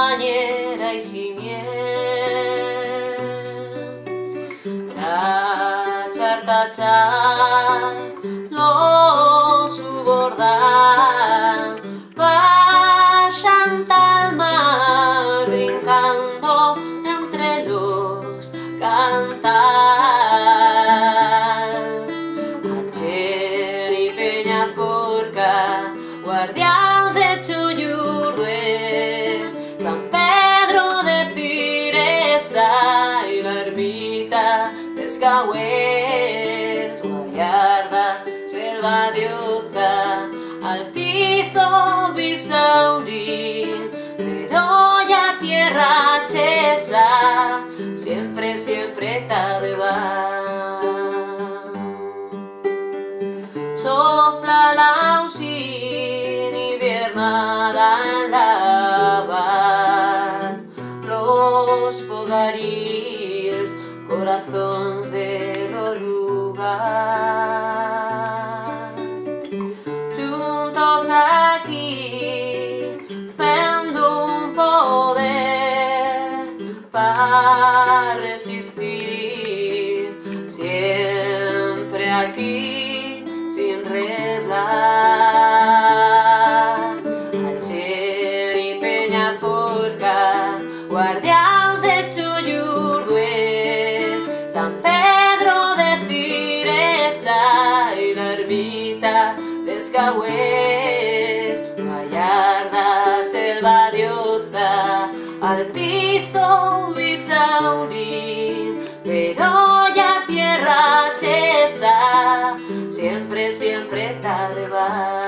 bañera y cimiento. Tachar, tachar, lo subordan, vayan al mar brincando entre los cantars. Acher y Peñaforca, guardians de Chollurdues, San Pedro de Ciresa y la ermita de Escahués, Guayarda, Selva de Oza, Altizo, Bisaurín, Bedoya, Tierra Chesa, siempre, siempre ta de va. Sofla l'ausin, hiverna en lava, los fogarils, corazones de lo lugar. Juntos aquí, fendo un poder para resistir, siempre aquí, sin reblar. Acher y Peñaforca, guardians de Chollurdues, San Pedro de Ciresa y la ermita de Escahués, Guayarda, Selva de Oza, Altizo, Bisaurín, Bedoya, Tierra Chesa, siempre, siempre ta de va.